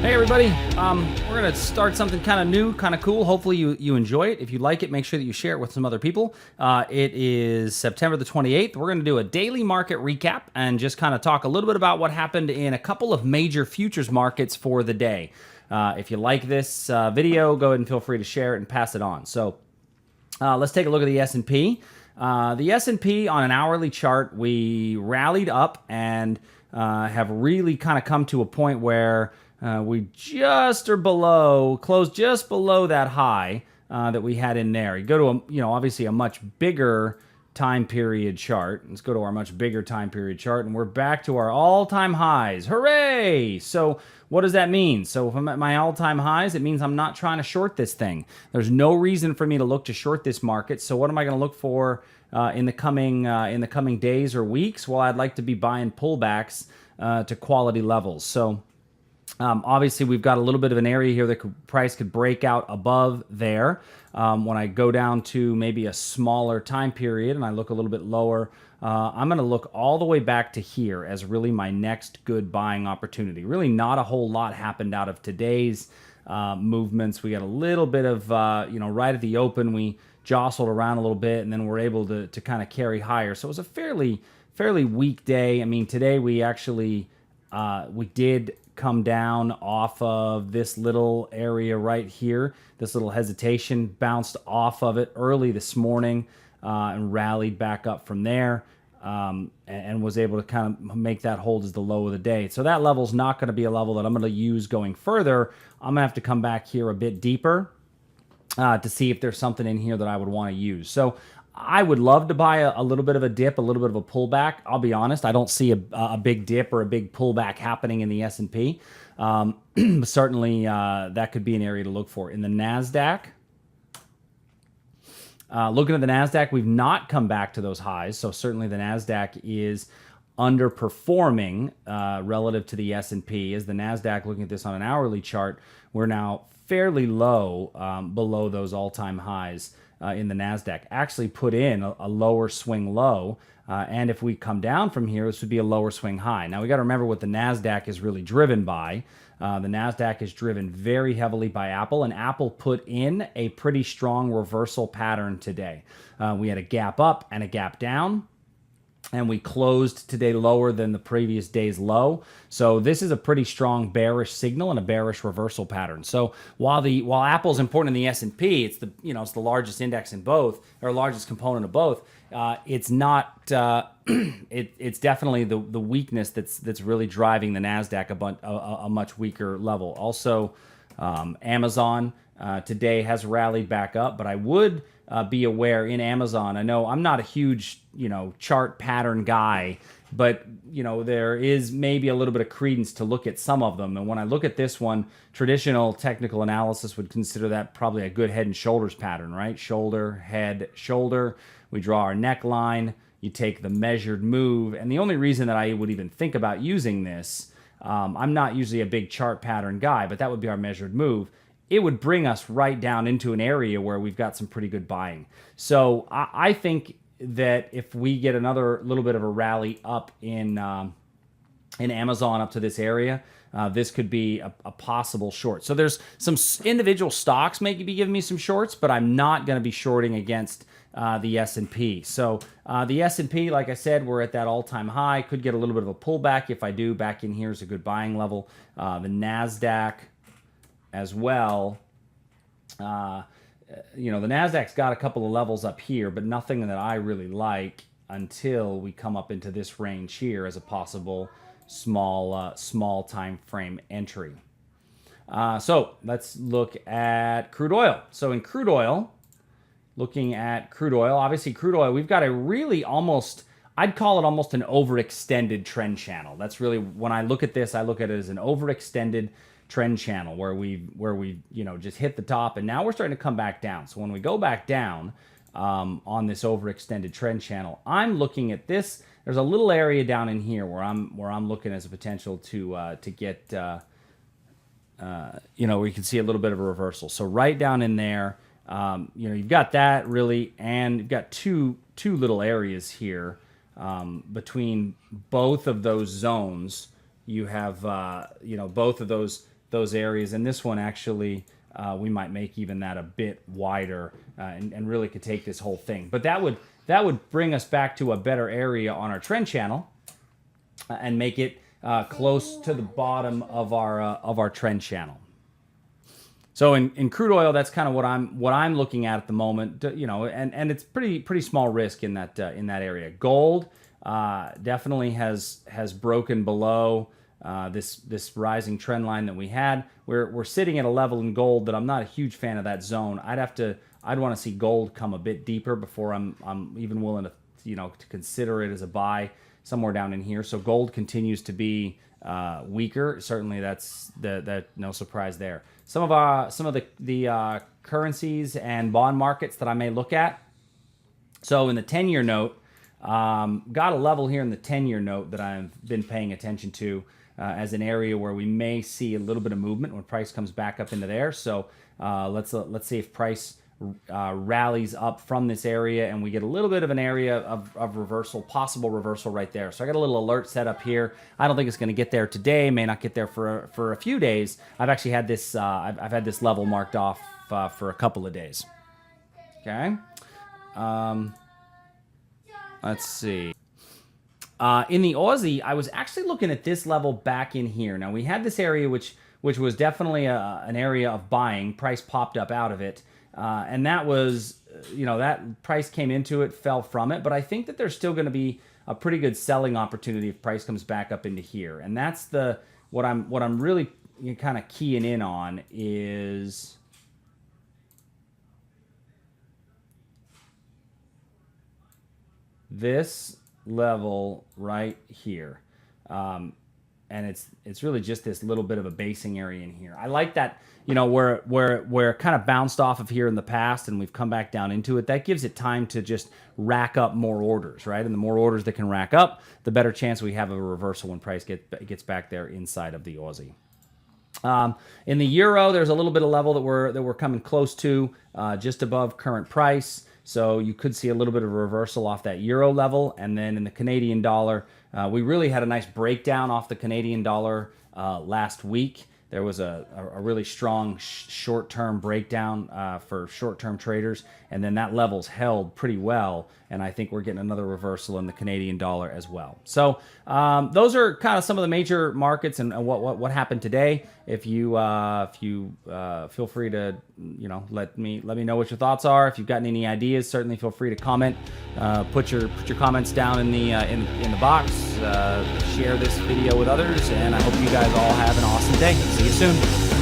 Hey everybody, we're going to start something kind of new, kind of cool. Hopefully you enjoy it. If you like it, make sure that you share it with some other people. It is September the 28th. We're going to do a daily market recap and just kind of talk a little bit about what happened in a couple of major futures markets for the day. If you like this video, go ahead and feel free to share it and pass it on. So let's take a look at the S&P. The S&P on an hourly chart, we rallied up and have really kind of come to a point where we just are below, closed just below that high that we had in there. You go to obviously a much bigger time period chart. Let's go to our much bigger time period chart, and we're back to our all-time highs. Hooray! So what does that mean? So if I'm at my all-time highs, it means I'm not trying to short this thing. There's no reason for me to look to short this market. So what am I going to look for in the coming days or weeks? Well, I'd like to be buying pullbacks to quality levels. So obviously, we've got a little bit of an area here that price could break out above there. When I go down to maybe a smaller time period and I look a little bit lower, I'm going to look all the way back to here as really my next good buying opportunity. Really not a whole lot happened out of today's movements. We got a little bit of, right at the open, we jostled around a little bit, and then we're able to kind of carry higher. So it was a fairly weak day. I mean, today we actually, we did come down off of this little area right here. This little hesitation, bounced off of it early this morning and rallied back up from there and was able to kind of make that hold as the low of the day. So that level's not going to be a level that I'm going to use going further. I'm going to have to come back here a bit deeper to see if there's something in here that I would want to use. So I would love to buy a little bit of a dip, a little bit of a pullback. I'll be honest, I don't see a big dip or a big pullback happening in the S&P. Certainly, that could be an area to look for. In the Nasdaq, looking at the Nasdaq, we've not come back to those highs. So certainly the Nasdaq is underperforming relative to the S&P. As the Nasdaq, looking at this on an hourly chart, we're now fairly low below those all-time highs. In the Nasdaq, actually put in a lower swing low, and if we come down from here, this would be a lower swing high. Now we got to remember what the Nasdaq is really driven by. The Nasdaq is driven very heavily by Apple, and Apple put in a pretty strong reversal pattern today. We had a gap up and a gap down, and we closed today lower than the previous day's low. So this is a pretty strong bearish signal and a bearish reversal pattern. So while Apple's important in the S&P, it's the largest index in both, or largest component of both. It's not. It's definitely the weakness that's really driving the Nasdaq a much weaker level. Also, Amazon today has rallied back up, but I would be aware in Amazon. I know I'm not a huge, chart pattern guy, but, there is maybe a little bit of credence to look at some of them. And when I look at this one, traditional technical analysis would consider that probably a good head and shoulders pattern, right? Shoulder, head, shoulder. We draw our neckline. You take the measured move. And the only reason that I would even think about using this, I'm not usually a big chart pattern guy, but that would be our measured move. It would bring us right down into an area where we've got some pretty good buying. So I think that if we get another little bit of a rally up in Amazon up to this area, this could be a possible short. So there's some individual stocks maybe giving me some shorts, but I'm not going to be shorting against the S&P. So the S&P, like I said, we're at that all-time high. Could get a little bit of a pullback. If I do, back in here is a good buying level. The Nasdaq as well. The Nasdaq's got a couple of levels up here, but nothing that I really like until we come up into this range here as a possible small time frame entry. So let's look at crude oil. So in crude oil, looking at crude oil, obviously crude oil, we've got a really I'd call it almost an overextended trend channel. That's really, when I look at this, I look at it as an overextended trend channel where we just hit the top, and now we're starting to come back down. So when we go back down on this overextended trend channel, I'm looking at this. There's a little area down in here where I'm looking as a potential to get where you can see a little bit of a reversal. So right down in there, you've got that really, and you've got two little areas here between both of those zones. You have both of those those areas. And this one actually, we might make even that a bit wider and really could take this whole thing. But that would bring us back to a better area on our trend channel and make it close to the bottom of our trend channel. So in crude oil, that's kind of what I'm looking at the moment, you know, and it's pretty small risk in that area. Gold definitely has broken below this rising trend line that we had. We're sitting at a level in gold that I'm not a huge fan of that zone. I'd want to see gold come a bit deeper before I'm even willing to, you know, to consider it as a buy somewhere down in here. So gold continues to be weaker. Certainly, that's no surprise there. Some of the currencies and bond markets that I may look at. So in the 10-year note, got a level here in the 10-year note that I've been paying attention to as an area where we may see a little bit of movement when price comes back up into there. So let's see if price rallies up from this area and we get a little bit of an area of reversal, possible reversal right there. So I got a little alert set up here. I don't think it's going to get there today, may not get there for a few days. I've actually had this I've had this level marked off for a couple of days. Okay, let's see. In the Aussie, I was actually looking at this level back in here. Now we had this area which was definitely an area of buying. Price popped up out of it. And that was, you know, that price came into it, fell from it. But I think that there's still going to be a pretty good selling opportunity if price comes back up into here. And that's what I'm really kind of keying in on is this level right here. And it's really just this little bit of a basing area in here. I like that, you know, where it kind of bounced off of here in the past and we've come back down into it. That gives it time to just rack up more orders, right? And the more orders that can rack up, the better chance we have of a reversal when price gets back there inside of the Aussie. In the euro, there's a little bit of level that we're coming close to, just above current price. So you could see a little bit of a reversal off that euro level. And then in the Canadian dollar, we really had a nice breakdown off the Canadian dollar last week. There was a really strong short-term breakdown for short-term traders, and then that level's held pretty well, and I think we're getting another reversal in the Canadian dollar as well. So those are kind of some of the major markets and what happened today. If you feel free to, you know, let me know what your thoughts are. If you've gotten any ideas, certainly feel free to comment. Put your comments down in the box. Share this video with others, and I hope you guys all have an awesome day. See you soon.